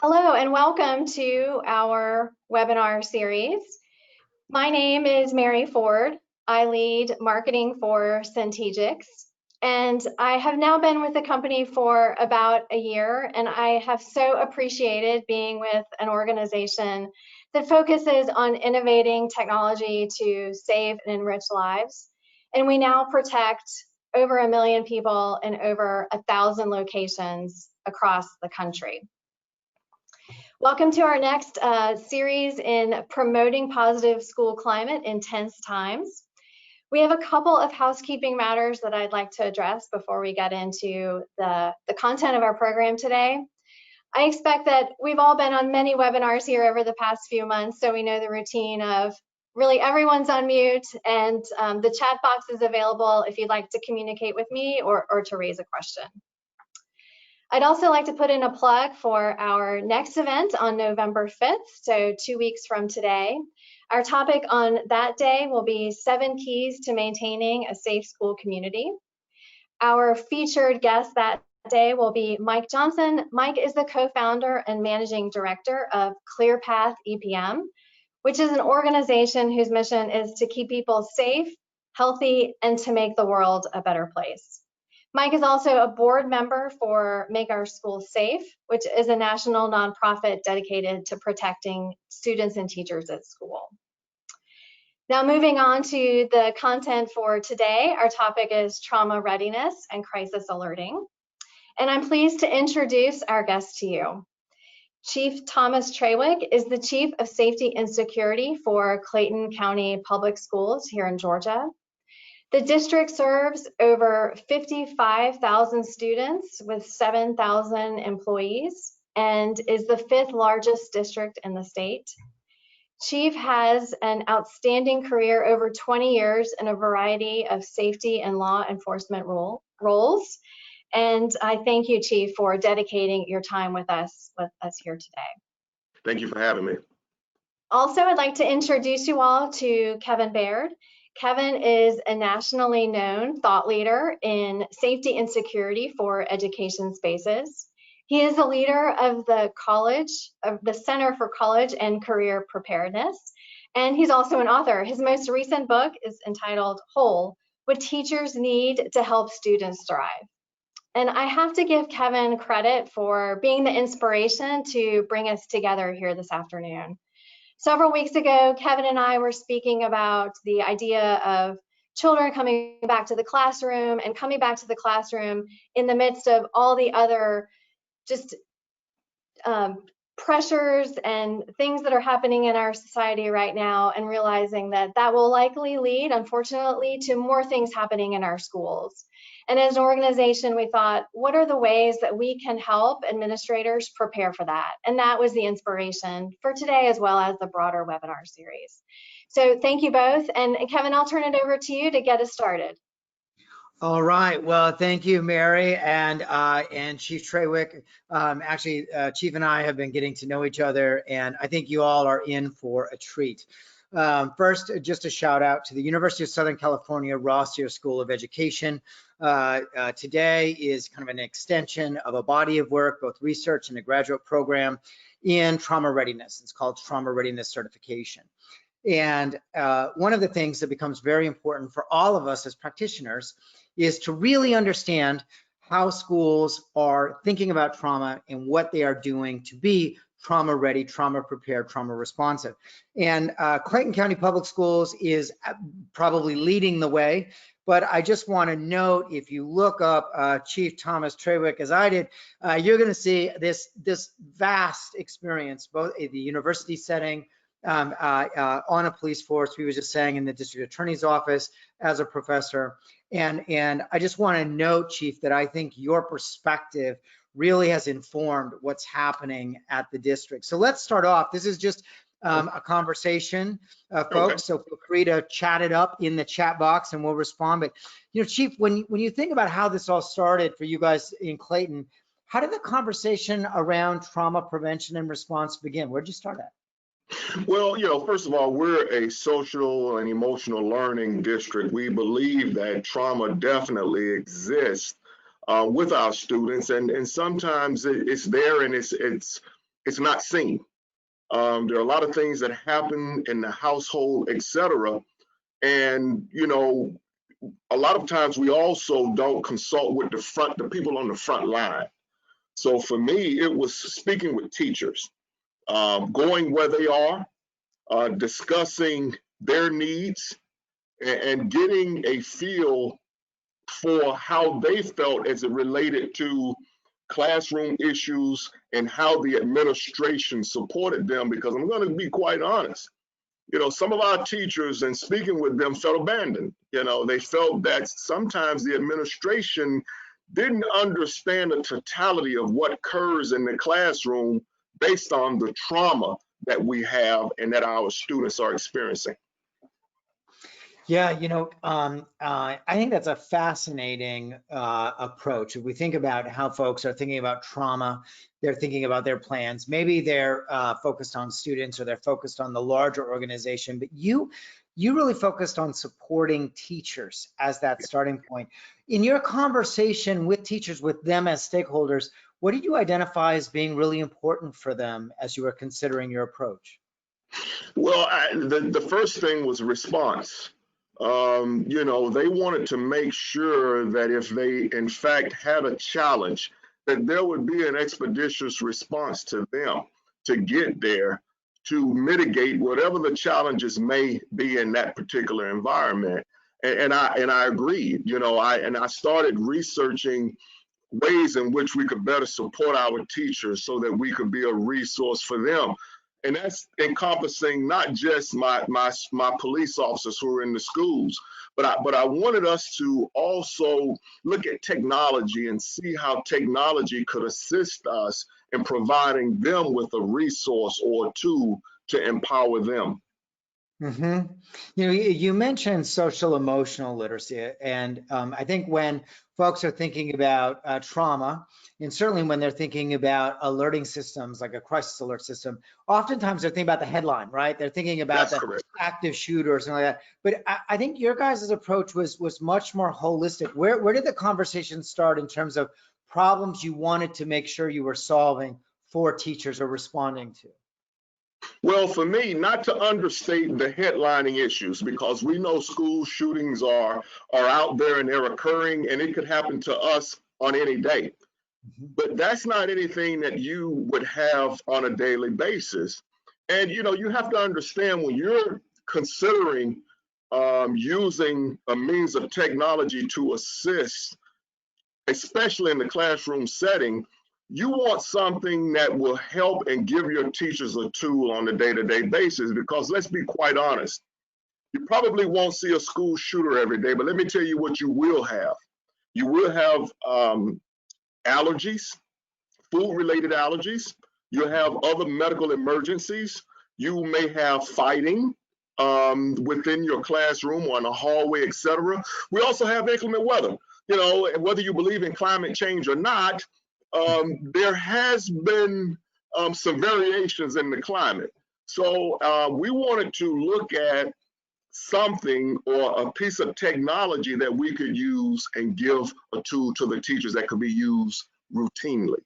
Hello and welcome to our webinar series. My name is Mary Ford. I lead marketing for CENTEGIX, and I have now been with the company for about a year, and I have so appreciated being with an organization that focuses on innovating technology to save and enrich lives. And we now protect over 1 million people in over 1,000 locations across the country. Welcome to our next series in promoting positive school climate in tense times. We have a couple of housekeeping matters that I'd like to address before we get into the content of our program today. I expect that we've all been on many webinars here over the past few months, so we know the routine of really everyone's on mute, and the chat box is available if you'd like to communicate with me or to raise a question. I'd also like to put in a plug for our next event on November 5th, so 2 weeks from today. Our topic on that day will be 7 keys to maintaining a safe school community. Our featured guest that day will be Mike Johnson. Mike is the co-founder and managing director of ClearPath EPM, which is an organization whose mission is to keep people safe, healthy, and to make the world a better place. Mike is also a board member for Make Our Schools Safe, which is a national nonprofit dedicated to protecting students and teachers at school. Now, moving on to the content for today, our topic is trauma readiness and crisis alerting. And I'm pleased to introduce our guest to you. Chief Thomas Trawick is the Chief of Safety and Security for Clayton County Public Schools here in Georgia. The district serves over 55,000 students with 7,000 employees and is the 5th largest district in the state. Chief has an outstanding career over 20 years in a variety of safety and law enforcement roles. And I thank you, Chief, for dedicating your time with us here today. Thank you for having me. Also, I'd like to introduce you all to Kevin Baird. Kevin is a nationally known thought leader in safety and security for education spaces. He is a leader of the Center for College and Career Preparedness, and he's also an author. His most recent book is entitled Whole: What Teachers Need to Help Students Thrive. And I have to give Kevin credit for being the inspiration to bring us together here this afternoon. Several weeks ago, Kevin and I were speaking about the idea of children coming back to the classroom and coming back to the classroom in the midst of all the other just pressures and things that are happening in our society right now, and realizing that that will likely lead, unfortunately, to more things happening in our schools. And as an organization, we thought, what are the ways that we can help administrators prepare for that? And that was the inspiration for today, as well as the broader webinar series. So thank you both. And Kevin, I'll turn it over to you to get us started. All right. Well, thank you, Mary, and Chief Trawick. Actually, Chief and I have been getting to know each other, and I think you all are in for a treat. First, just a shout out to the University of Southern California Rossier School of Education. Today is kind of an extension of a body of work, both research and a graduate program in trauma readiness. It's called Trauma Readiness Certification. And one of the things that becomes very important for all of us as practitioners is to really understand how schools are thinking about trauma and what they are doing to be trauma ready, trauma prepared, trauma responsive. And Clayton County Public Schools is probably leading the way. But I just want to note, if you look up Chief Thomas Trawick, as I did, you're going to see this vast experience, both in the university setting, on a police force, we were just saying, in the district attorney's office as a professor. And I just want to note, Chief, that I think your perspective really has informed what's happening at the district. So let's start off. This is just a conversation, folks. Okay. So feel free to chat it up in the chat box and we'll respond. But, you know, Chief, when you think about how this all started for you guys in Clayton, how did the conversation around trauma prevention and response begin? Where'd you start at? Well, you know, first of all, we're a social and emotional learning district. We believe that trauma definitely exists with our students, and sometimes it's there and it's it's not seen. There are a lot of things that happen in the household, etc. And, a lot of times we also don't consult with the people on the front line. So for me, it was speaking with teachers, going where they are, discussing their needs, and getting a feel for how they felt as it related to classroom issues and how the administration supported them. Because I'm going to be quite honest, some of our teachers, and speaking with them, felt abandoned. They felt that sometimes the administration didn't understand the totality of what occurs in the classroom based on the trauma that we have and that our students are experiencing. Yeah, I think that's a fascinating approach. If we think about how folks are thinking about trauma, they're thinking about their plans. Maybe they're focused on students or they're focused on the larger organization, but you really focused on supporting teachers as that starting point. In your conversation with teachers, with them as stakeholders, what did you identify as being really important for them as you were considering your approach? Well, the first thing was response. They wanted to make sure that if they, in fact, had a challenge, that there would be an expeditious response to them to get there, to mitigate whatever the challenges may be in that particular environment. And I agreed. I started researching ways in which we could better support our teachers so that we could be a resource for them. And that's encompassing not just my police officers who are in the schools, but I wanted us to also look at technology and see how technology could assist us in providing them with a resource or two to empower them. Mm-hmm. You mentioned social emotional literacy, and I think when folks are thinking about trauma, and certainly when they're thinking about alerting systems like a crisis alert system, oftentimes they're thinking about the headline, right? They're thinking about That's the correct. active shooter or something like that. But I think your guys' approach was much more holistic. Where did the conversation start in terms of problems you wanted to make sure you were solving for teachers or responding to? Well, for me, not to understate the headlining issues, because we know school shootings are out there and they're occurring, and it could happen to us on any day. But that's not anything that you would have on a daily basis. And you have to understand, when you're considering using a means of technology to assist, especially in the classroom setting, you want something that will help and give your teachers a tool on a day-to-day basis. Because let's be quite honest, you probably won't see a school shooter every day, but let me tell you what you will have. You will have allergies, food-related allergies. You'll have other medical emergencies. You may have fighting within your classroom or in a hallway, etc. We also have inclement weather. Whether you believe in climate change or not, there has been some variations in the climate. So we wanted to look at something or a piece of technology that we could use and give a tool to the teachers that could be used routinely.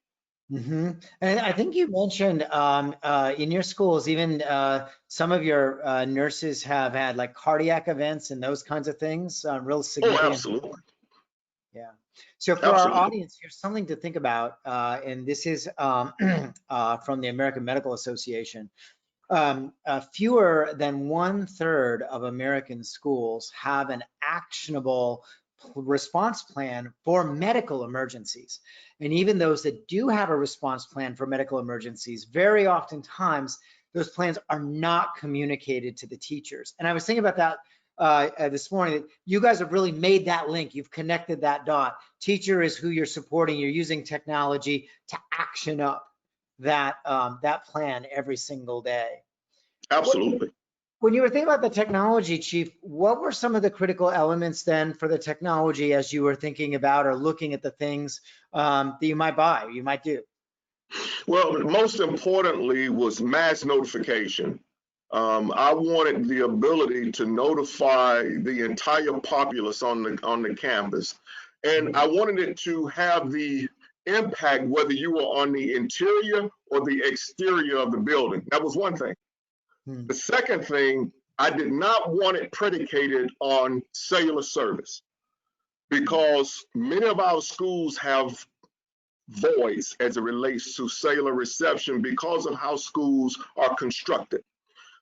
Mm-hmm. And I think you mentioned in your schools, even some of your nurses have had like cardiac events and those kinds of things, real significant. Oh, absolutely. Yeah. So for Absolutely. our audience, here's something to think about, and this is from the American Medical Association. Fewer than 1/3 of American schools have an actionable response plan for medical emergencies. And even those that do have a response plan for medical emergencies, very oftentimes those plans are not communicated to the teachers. And I was thinking about that this morning, that you guys have really made that link. You've connected that dot. Teacher is who you're supporting. You're using technology to action up that plan every single day. Absolutely. When you were thinking about the technology, Chief, what were some of the critical elements then for the technology as you were thinking about or looking at the things that you might buy, or you might do? Well, most importantly was mass notification. I wanted the ability to notify the entire populace on the campus, and I wanted it to have the impact whether you were on the interior or the exterior of the building. That was one thing. The second thing, I did not want it predicated on cellular service, because many of our schools have voids as it relates to cellular reception because of how schools are constructed.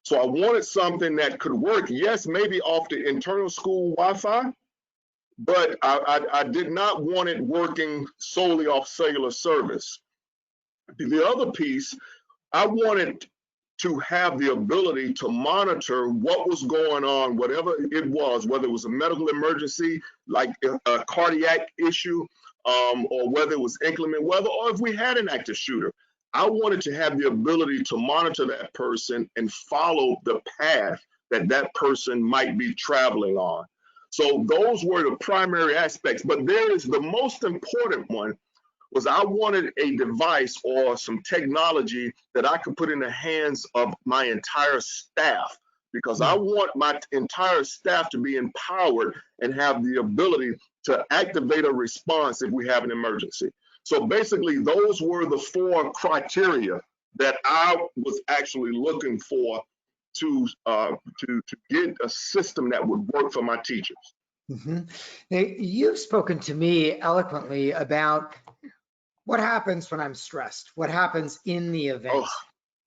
So I wanted something that could work, yes, maybe off the internal school Wi-Fi, but I did not want it working solely off cellular service. The other piece, I wanted to have the ability to monitor what was going on, whatever it was, whether it was a medical emergency, like a cardiac issue, or whether it was inclement weather, or if we had an active shooter. I wanted to have the ability to monitor that person and follow the path that that person might be traveling on. So those were the primary aspects, but there is the most important one, was I wanted a device or some technology that I could put in the hands of my entire staff, because I want my entire staff to be empowered and have the ability to activate a response if we have an emergency. So basically, those were the 4 criteria that I was actually looking for to get a system that would work for my teachers. Now, you've spoken to me eloquently about what happens when I'm stressed, what happens in the event.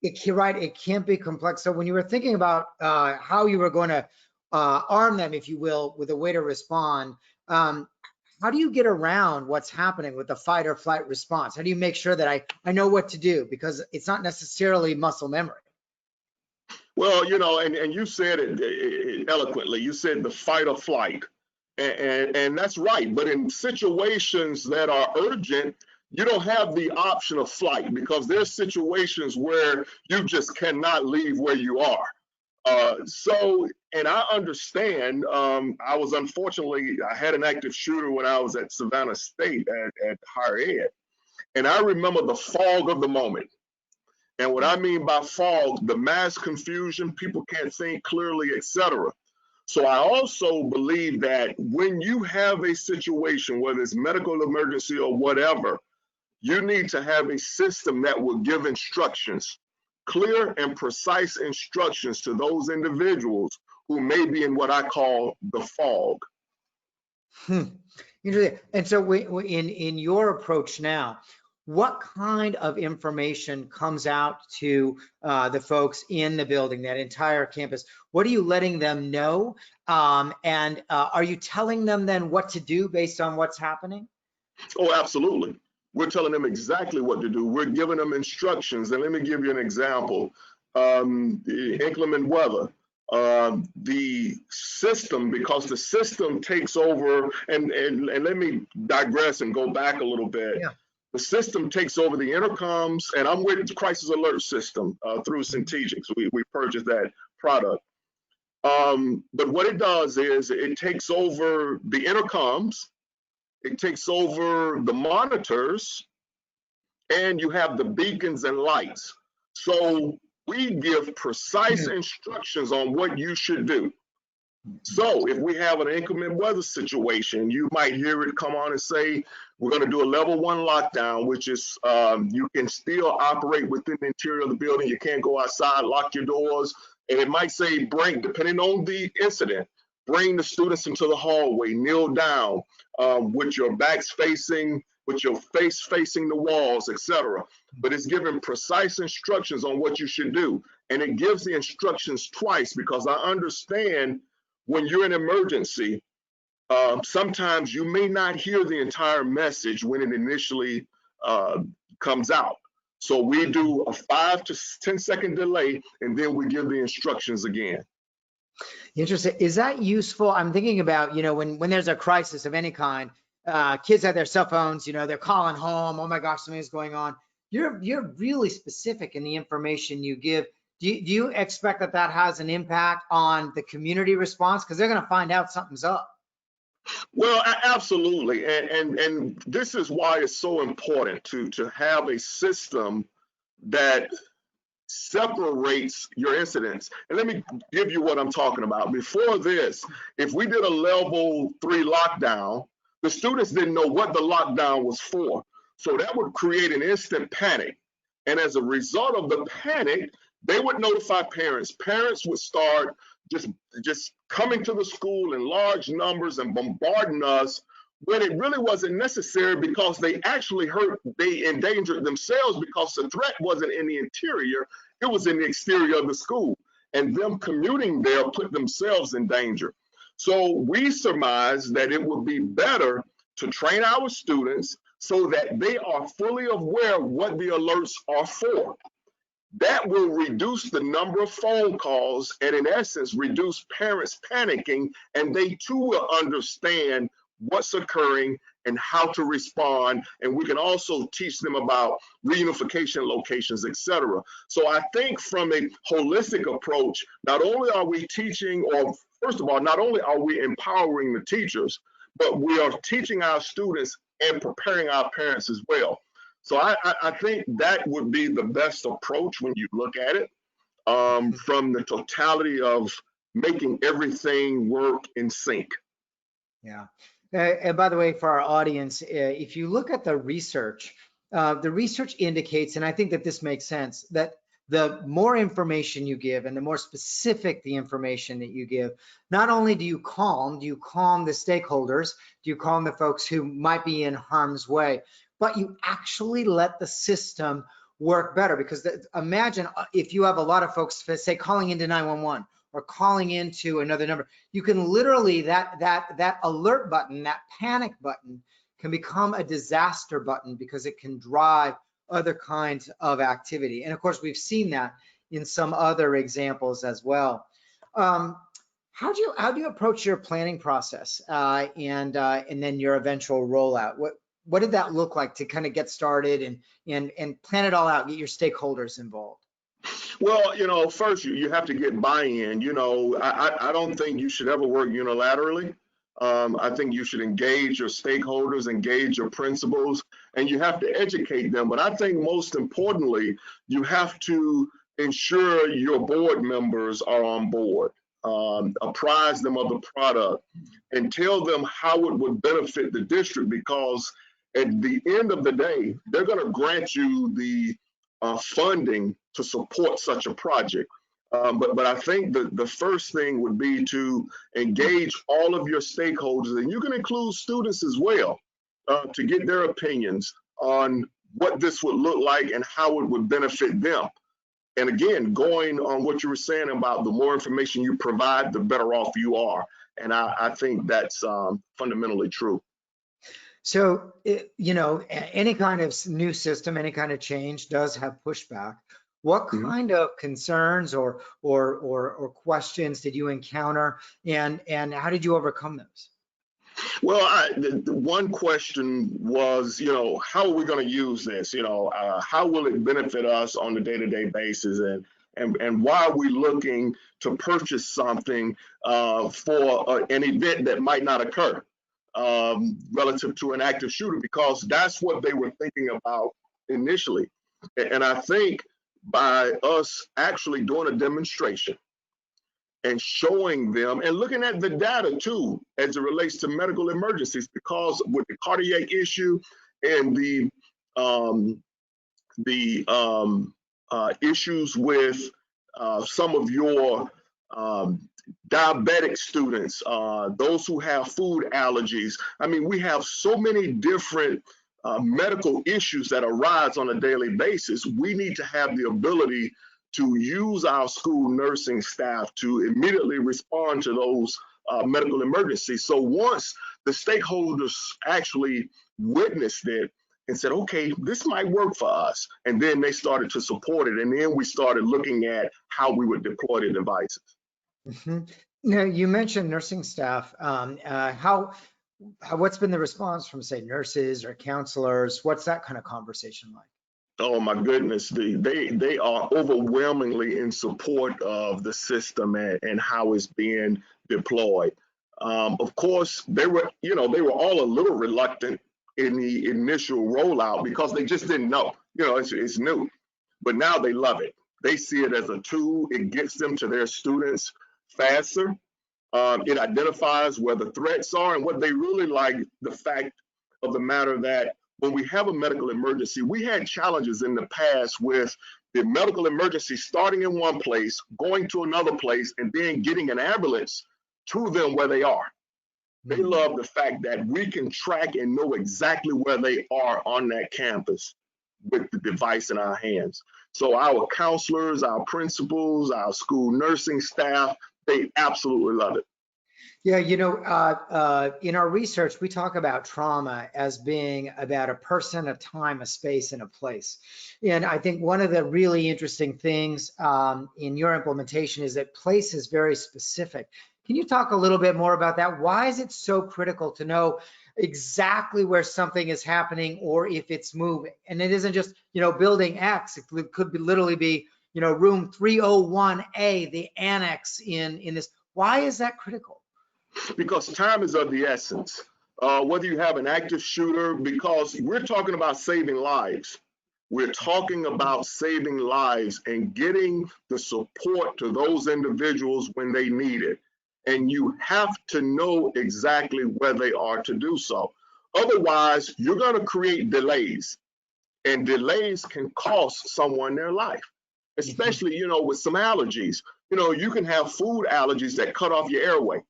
It can't be complex. So when you were thinking about how you were going to arm them, if you will, with a way to respond, how do you get around what's happening with the fight or flight response? How do you make sure that I know what to do? Because it's not necessarily muscle memory. Well, you know, and you said it eloquently. You said the fight or flight, and that's right. But in situations that are urgent, you don't have the option of flight, because there's situations where you just cannot leave where you are. And I understand, I had an active shooter when I was at Savannah State at higher ed. And I remember the fog of the moment. And what I mean by fog, the mass confusion, people can't think clearly, etc. So I also believe that when you have a situation, whether it's medical emergency or whatever, you need to have a system that will give instructions, clear and precise instructions to those individuals who may be in what I call the fog. Interesting. And so in your approach now, what kind of information comes out to the folks in the building, that entire campus? What are you letting them know? And are you telling them then what to do based on what's happening? Oh, absolutely. We're telling them exactly what to do. We're giving them instructions. And let me give you an example. The inclement weather, the system, because the system takes over, and let me digress and go back a little bit. Yeah. The system takes over the intercoms, and I'm with the crisis alert system through CENTEGIX. We purchased that product. But what it does is it takes over the intercoms, it takes over the monitors, and you have the beacons and lights. So we give precise instructions on what you should do. So if we have an inclement weather situation, you might hear it come on and say, we're going to do a level 1 lockdown, which is you can still operate within the interior of the building. You can't go outside, lock your doors. And it might say, depending on the incident, bring the students into the hallway, kneel down with your backs facing, with your face facing the walls, etc. But it's giving precise instructions on what you should do. And it gives the instructions twice, because I understand when you're in emergency, sometimes you may not hear the entire message when it initially comes out. So we do a 5 to 10 second delay, and then we give the instructions again. Interesting. Is that useful? I'm thinking about, when there's a crisis of any kind, kids have their cell phones, they're calling home. Oh my gosh, something's going on. You're really specific in the information you give. Do you expect that has an impact on the community response? Because they're going to find out something's up. Well, absolutely. And this is why it's so important to have a system that separates your incidents. And let me give you what I'm talking about. Before this, if we did a level 3 lockdown, the students didn't know what the lockdown was for. So that would create an instant panic. And as a result of the panic, they would notify parents. Parents would start just coming to the school in large numbers and bombarding us when it really wasn't necessary, because they actually they endangered themselves, because the threat wasn't in the interior, it was in the exterior of the school. And them commuting there put themselves in danger. So we surmised that it would be better to train our students so that they are fully aware of what the alerts are for. That will reduce the number of phone calls and, in essence, reduce parents panicking, and they too will understand what's occurring and how to respond. And we can also teach them about reunification locations, etc. So I think from a holistic approach, not only are we teaching, or first of all, not only are we empowering the teachers, but we are teaching our students and preparing our parents as well. So I think that would be the best approach when you look at it, from the totality of making everything work in sync. Yeah. And by the way, for our audience, if you look at the research indicates, and I think that this makes sense, that the more information you give and the more specific the information that you give, not only do you calm the stakeholders, do you calm the folks who might be in harm's way, but you actually let the system work better. Because imagine if you have a lot of folks, say, calling into 911 or calling into another number, you can literally, that alert button, that panic button can become a disaster button, because it can drive other kinds of activity. And of course, we've seen that in some other examples as well. How do you approach your planning process and then your eventual rollout? What did that look like to kind of get started and plan it all out, get your stakeholders involved? Well, first you have to get buy-in. I don't think you should ever work unilaterally. I think you should engage your stakeholders, engage your principals, and you have to educate them. But I think most importantly, you have to ensure your board members are on board, apprise them of the product, and tell them how it would benefit the district, because at the end of the day, they're going to grant you the funding to support such a project. But I think the first thing would be to engage all of your stakeholders, and you can include students as well, to get their opinions on what this would look like and how it would benefit them. And again, going on what you were saying about the more information you provide, the better off you are. And I think that's fundamentally true. So, any kind of new system, any kind of change does have pushback. What kind of concerns or questions did you encounter, and how did you overcome those? Well, the one question was, how are we going to use this? How will it benefit us on a day-to-day basis, and why are we looking to purchase something for an event that might not occur relative to an active shooter? Because that's what they were thinking about initially. And I think by us actually doing a demonstration and showing them and looking at the data too, as it relates to medical emergencies, because with the cardiac issue and the issues with some of your diabetic students, those who have food allergies. I mean, we have so many different medical issues that arise on a daily basis. We need to have the ability to use our school nursing staff to immediately respond to those medical emergencies. So once the stakeholders actually witnessed it and said, okay, this might work for us, and then they started to support it, and then we started looking at how we would deploy the devices. Now, you mentioned nursing staff. What's been the response from, say, nurses or counselors? What's that kind of conversation like? Oh my goodness, they are overwhelmingly in support of the system and how it's being deployed. Of course, they were all a little reluctant in the initial rollout because they just didn't know. It's new, but now they love it. They see it as a tool. It gets them to their students faster. It identifies where the threats are, and what they really like, the fact of the matter that when we have a medical emergency, we had challenges in the past with the medical emergency starting in one place, going to another place, and then getting an ambulance to them where they are. They love the fact that we can track and know exactly where they are on that campus with the device in our hands. So our counselors, our principals, our school nursing staff, they absolutely love it. Yeah, in our research, we talk about trauma as being about a person, a time, a space, and a place. And I think one of the really interesting things in your implementation is that place is very specific. Can you talk a little bit more about that? Why is it so critical to know exactly where something is happening or if it's moving? And it isn't just, building X. It could literally be, room 301A, the annex in this. Why is that critical? Because time is of the essence. Whether you have an active shooter, because we're talking about saving lives. We're talking about saving lives and getting the support to those individuals when they need it. And you have to know exactly where they are to do so. Otherwise, you're going to create delays, and delays can cost someone their life, especially, with some allergies. You can have food allergies that cut off your airway.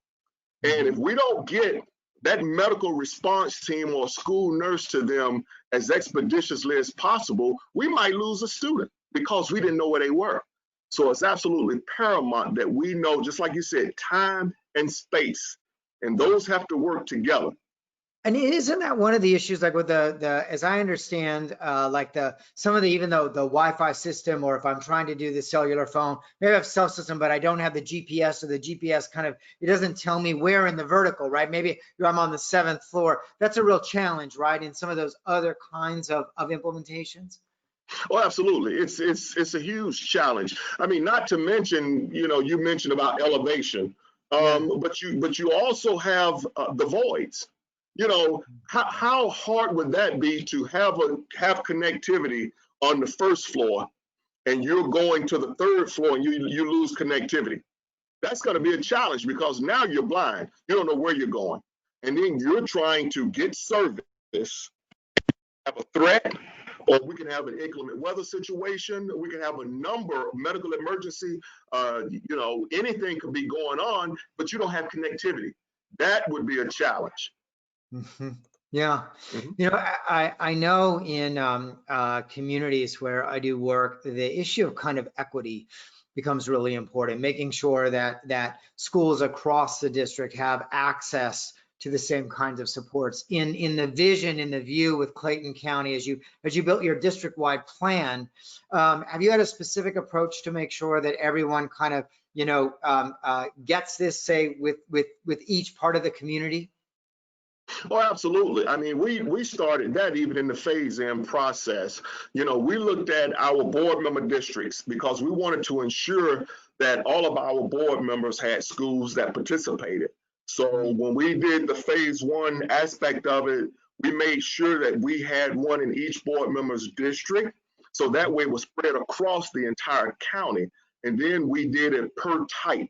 And if we don't get that medical response team or school nurse to them as expeditiously as possible, we might lose a student because we didn't know where they were. So it's absolutely paramount that we know, just like you said, time and space, and those have to work together. And isn't that one of the issues, like with the as I understand, like some of the, even though the Wi-Fi system, or if I'm trying to do the cellular phone, maybe I have cell system, but I don't have the GPS, or the GPS it doesn't tell me where in the vertical, right? Maybe I'm on the 7th floor. That's a real challenge, right? In some of those other kinds of implementations. Oh, absolutely. It's a huge challenge. I mean, not to mention, you mentioned about elevation, but you also have the voids. How hard would that be to have connectivity on the 1st floor, and you're going to the 3rd floor and you lose connectivity? That's going to be a challenge because now you're blind. You don't know where you're going. And then you're trying to get service, have a threat, or we can have an inclement weather situation. We can have a number of medical emergency. Anything could be going on, but you don't have connectivity. That would be a challenge. Yeah. I know in communities where I do work, the issue of kind of equity becomes really important, making sure that schools across the district have access to the same kinds of supports. In the vision, in the view with Clayton County, as you built your district-wide plan, have you had a specific approach to make sure that everyone kind of gets this, say, with each part of the community? Oh, absolutely. I mean, we started that even in the phase-in process. We looked at our board member districts because we wanted to ensure that all of our board members had schools that participated. So when we did the phase 1 aspect of it, we made sure that we had one in each board member's district. So that way it was spread across the entire county. And then we did it per type.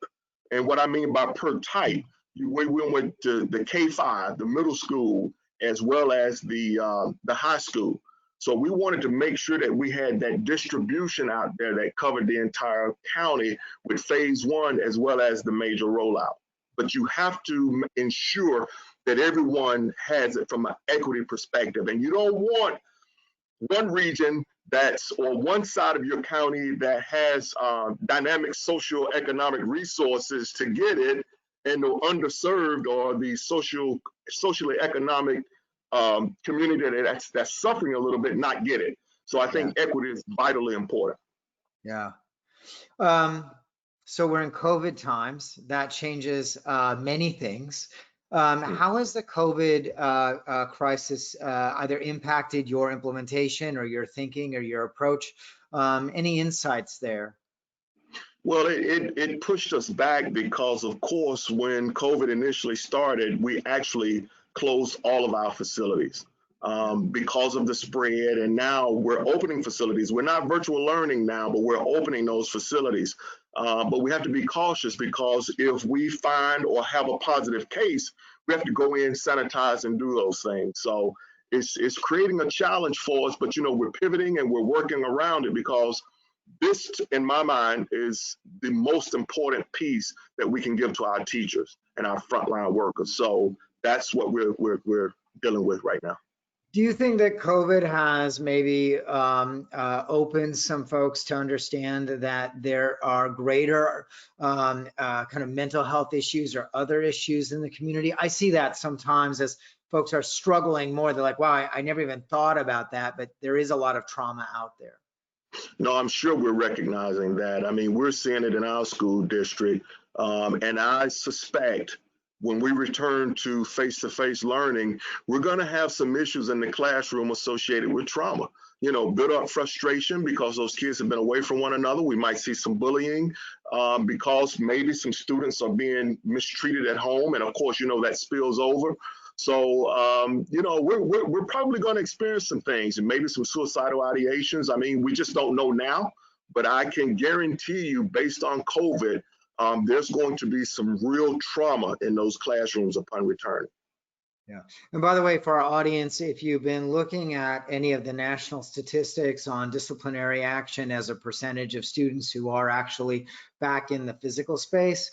And what I mean by per type, we went to the K-5, the middle school, as well as the high school. So we wanted to make sure that we had that distribution out there that covered the entire county with phase 1 as well as the major rollout. But you have to ensure that everyone has it from an equity perspective. And you don't want one region or one side of your county that has dynamic socioeconomic resources to get it, and the underserved or the socially economic community that's suffering a little bit not get it. So I think equity is vitally important. Yeah. So we're in COVID times. That changes many things. How has the COVID crisis either impacted your implementation or your thinking or your approach? Any insights there? Well, it pushed us back because, of course, when COVID initially started, we actually closed all of our facilities because of the spread. And now we're opening facilities. We're not virtual learning now, but we're opening those facilities. But we have to be cautious because if we find or have a positive case, we have to go in, sanitize, and do those things. So it's creating a challenge for us, but we're pivoting and we're working around it, because this, in my mind, is the most important piece that we can give to our teachers and our frontline workers. So that's what we're dealing with right now. Do you think that COVID has maybe opened some folks to understand that there are greater kind of mental health issues or other issues in the community? I see that sometimes as folks are struggling more. They're like, wow, I never even thought about that, but there is a lot of trauma out there. No, I'm sure we're recognizing that. I mean, we're seeing it in our school district, and I suspect when we return to face-to-face learning, we're going to have some issues in the classroom associated with trauma. Built up frustration because those kids have been away from one another. We might see some bullying because maybe some students are being mistreated at home, and of course, that spills over. So, we're probably going to experience some things, and maybe some suicidal ideations. I mean, we just don't know now, but I can guarantee you, based on COVID, there's going to be some real trauma in those classrooms upon return. Yeah. And by the way, for our audience, if you've been looking at any of the national statistics on disciplinary action as a percentage of students who are actually back in the physical space,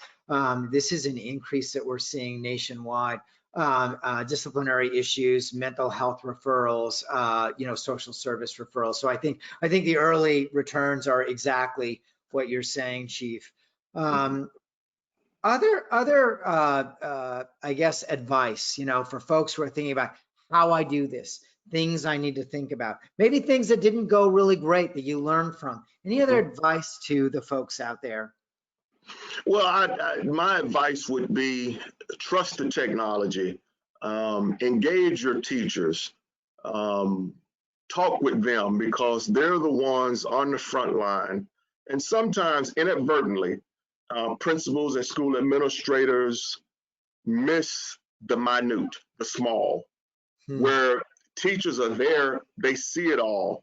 this is an increase that we're seeing nationwide. Disciplinary issues, mental health referrals, social service referrals. So I think the early returns are exactly what you're saying, Chief. Other I guess advice, for folks who are thinking about how I do this, things I need to think about, maybe things that didn't go really great that you learned from. Any other advice to the folks out there? Well, my advice would be trust the technology, engage your teachers, talk with them, because they're the ones on the front line. And sometimes inadvertently, principals and school administrators miss the minute, the small, where teachers are there, they see it all.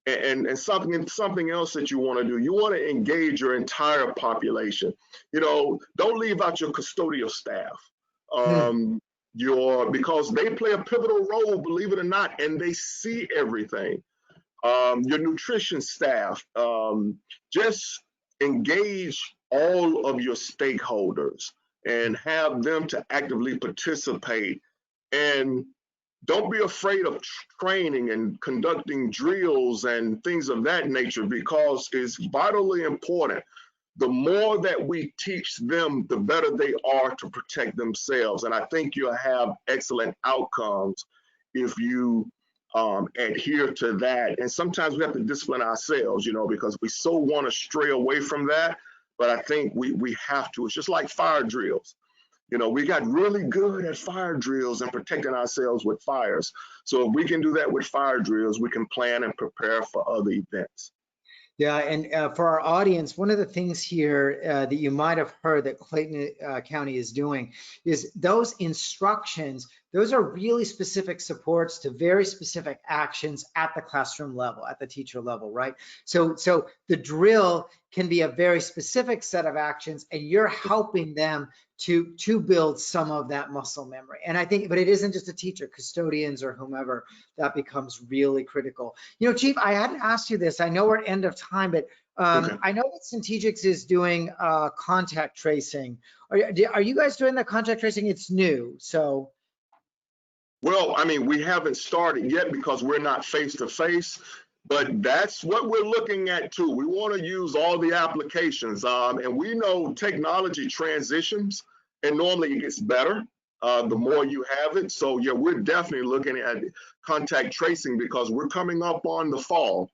And something else that you want to do, you want to engage your entire population. Don't leave out your custodial staff. Because they play a pivotal role, believe it or not, and they see everything. Your nutrition staff, just engage all of your stakeholders and have them to actively participate. And don't be afraid of training and conducting drills and things of that nature, because it's vitally important. The more that we teach them, the better they are to protect themselves. And I think you'll have excellent outcomes if you adhere to that. And sometimes we have to discipline ourselves, because we so want to stray away from that. But I think we have to. It's just like fire drills. We got really good at fire drills and protecting ourselves with fires. So if we can do that with fire drills, we can plan and prepare for other events. Yeah, and for our audience, one of the things here that you might have heard that Clayton County is doing is those instructions. Those are really specific supports to very specific actions at the classroom level, at the teacher level, right? So the drill can be a very specific set of actions, and you're helping them to build some of that muscle memory. And I think, but it isn't just a teacher, custodians or whomever, that becomes really critical. Chief, I hadn't asked you this. I know we're at end of time, but okay. I know that CENTEGIX is doing contact tracing. Are you guys doing the contact tracing? It's new, so. Well, I mean, we haven't started yet because we're not face-to-face, but that's what we're looking at too. We want to use all the applications, and we know technology transitions, and normally it gets better the more you have it. So yeah, we're definitely looking at contact tracing because we're coming up on the fall,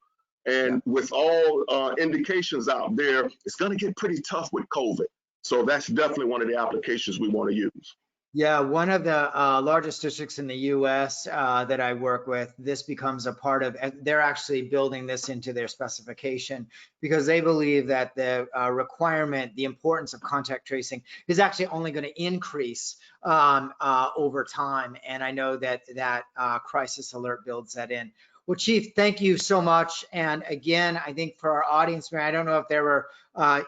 and with all indications out there, it's going to get pretty tough with COVID. So that's definitely one of the applications we want to use. Yeah, one of the largest districts in the U.S. That I work with, this becomes a part of, they're actually building this into their specification because they believe that the requirement, the importance of contact tracing is actually only going to increase over time. And I know that crisis alert builds that in. Well, Chief, thank you so much. And again, I think for our audience, I don't know if there were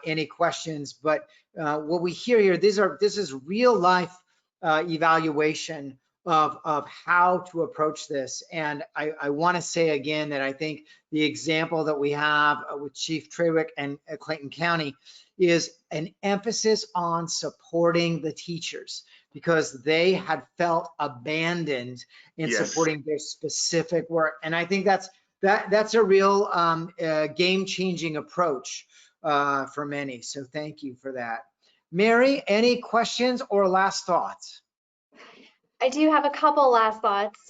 any questions, but what we hear here, this is real life evaluation of how to approach this. And I want to say again that I think the example that we have with Chief Trawick and Clayton County is an emphasis on supporting the teachers, because they had felt abandoned in Yes. supporting their specific work. And I think that's a real game-changing approach for many. So thank you for that. Mary, any questions or last thoughts? I do have a couple last thoughts.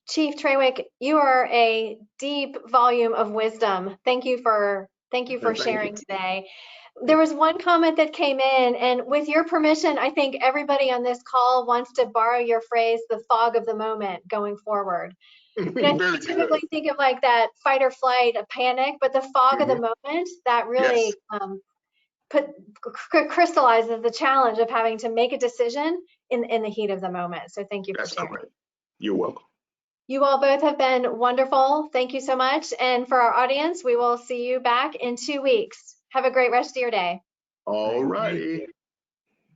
Chief Trawick, you are a deep volume of wisdom. Thank you for sharing today. There was one comment that came in, and with your permission, I think everybody on this call wants to borrow your phrase, the fog of the moment, going forward. You know, I typically think of like that fight or flight, a panic, but the fog of the moment, that really crystallizes the challenge of having to make a decision in the heat of the moment. So thank you for sharing. Correct. You're welcome. You all both have been wonderful. Thank you so much. And for our audience, we will see you back in 2 weeks. Have a great rest of your day. All righty.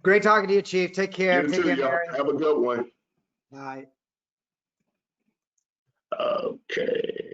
Great talking to you, Chief. Take care. You Take too, care, y'all. Mary. Have a good one. Bye. Okay.